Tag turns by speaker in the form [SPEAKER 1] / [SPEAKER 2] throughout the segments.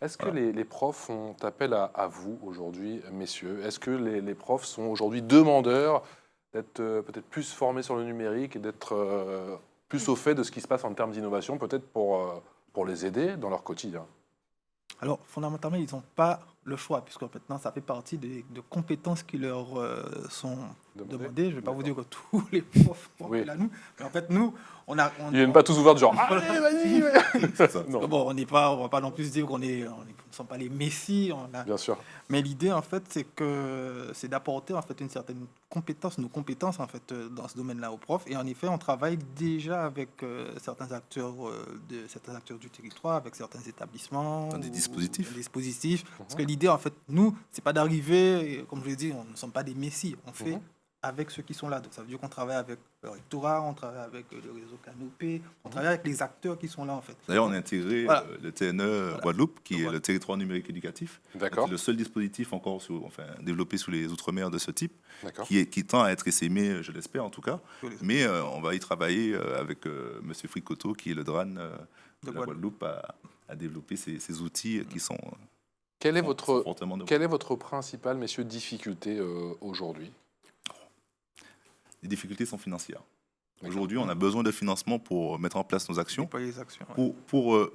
[SPEAKER 1] Est-ce que
[SPEAKER 2] Voilà.
[SPEAKER 1] les profs font appel à vous aujourd'hui, messieurs? Est-ce que les profs sont aujourd'hui demandeurs d'être peut-être plus formés sur le numérique et d'être plus au fait de ce qui se passe en termes d'innovation, peut-être pour les aider dans leur quotidien?
[SPEAKER 3] Alors, fondamentalement, ils n'ont pas le choix, puisque maintenant, ça fait partie de compétences qui leur sont demandées. Je ne vais pas vous dire que tous les profs font
[SPEAKER 1] Oui.
[SPEAKER 3] appel à nous, mais en fait, nous, on a...
[SPEAKER 1] Ils viennent pas tous ouverts du genre allez, vas-y, ouais.
[SPEAKER 2] C'est ça.
[SPEAKER 1] Non,
[SPEAKER 3] Bon, on va pas non plus dire ne sommes pas les messies.
[SPEAKER 1] bien sûr.
[SPEAKER 3] Mais l'idée, en fait, c'est d'apporter en fait une certaine compétence, nos compétences en fait dans ce domaine-là aux profs. Et en effet, on travaille déjà avec certains acteurs du territoire, avec certains établissements,
[SPEAKER 2] Dans des dispositifs.
[SPEAKER 3] des dispositifs. Parce que l'idée, en fait, nous, c'est pas d'arriver, et comme je l'ai dit, on ne sommes pas des messies. On fait avec ceux qui sont là. Donc, ça veut dire qu'on travaille avec le rectorat, on travaille avec le réseau Canopé, on travaille avec les acteurs qui sont là, en fait.
[SPEAKER 2] D'ailleurs, on a intégré
[SPEAKER 3] Voilà.
[SPEAKER 2] le TNE Guadeloupe, qui est le territoire numérique éducatif.
[SPEAKER 1] D'accord.
[SPEAKER 2] C'est le seul dispositif encore développé sous les Outre-mer de ce type,
[SPEAKER 1] D'accord.
[SPEAKER 2] qui tend à être essaimé, je l'espère en tout cas.
[SPEAKER 3] Je l'espère.
[SPEAKER 2] Mais on va y travailler avec M. Fricoteau, qui est le DRAN de la
[SPEAKER 3] Guadeloupe.
[SPEAKER 2] Guadeloupe, à développer ces outils qui sont,
[SPEAKER 1] Quelle est
[SPEAKER 2] sont
[SPEAKER 1] votre,
[SPEAKER 2] fortement développés.
[SPEAKER 1] quelle est votre principale, messieurs, difficulté aujourd'hui?
[SPEAKER 2] Les difficultés sont financières.
[SPEAKER 1] D'accord.
[SPEAKER 2] Aujourd'hui, on a besoin de financement pour mettre en place nos actions.
[SPEAKER 3] Déployer les actions. Ouais.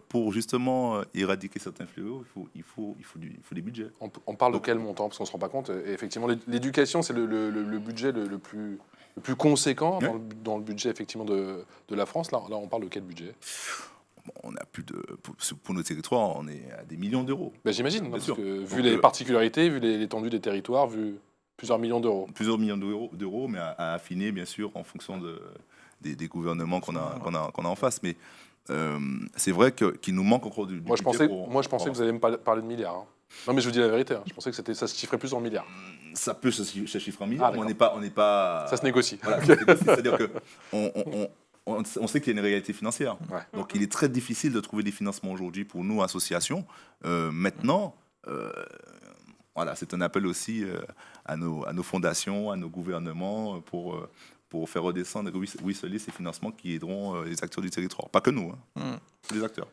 [SPEAKER 2] Pour justement éradiquer certains fléaux, il faut des budgets.
[SPEAKER 1] On parle de quel montant? Parce qu'on ne se rend pas compte. Et effectivement, l'éducation, c'est le budget le plus conséquent
[SPEAKER 2] Oui.
[SPEAKER 1] dans le budget effectivement de la France. Là, on parle de quel budget?
[SPEAKER 2] On a pour nos territoires, on est à des millions d'euros.
[SPEAKER 1] Ben, j'imagine,
[SPEAKER 2] Bien
[SPEAKER 1] parce
[SPEAKER 2] sûr.
[SPEAKER 1] que vu
[SPEAKER 2] Donc,
[SPEAKER 1] les particularités, vu l'étendue des territoires, vu plusieurs millions d'euros.
[SPEAKER 2] Plusieurs millions d'euros, mais à affiner, bien sûr, en fonction des gouvernements qu'on a en face. Mais c'est vrai qu'il nous manque encore du
[SPEAKER 1] Moi, je
[SPEAKER 2] budget
[SPEAKER 1] pensais que vous alliez me parler de milliards. Hein. Non, mais je vous dis la vérité. Hein. Je pensais que ça se chiffrait plus en milliards.
[SPEAKER 2] Ça peut se chiffrer en milliards,
[SPEAKER 1] Ah,
[SPEAKER 2] mais on n'est pas...
[SPEAKER 1] Ça se négocie.
[SPEAKER 2] Voilà, ça se négocie. C'est-à-dire qu'on on sait qu'il y a une réalité financière.
[SPEAKER 1] Ouais.
[SPEAKER 2] Donc, il est très difficile de trouver des financements aujourd'hui pour nous, associations. Maintenant, voilà, c'est un appel aussi à nos fondations, à nos gouvernements pour faire redescendre, ruisseler ces financements qui aideront les acteurs du territoire. Pas que nous, hein. Tous les acteurs.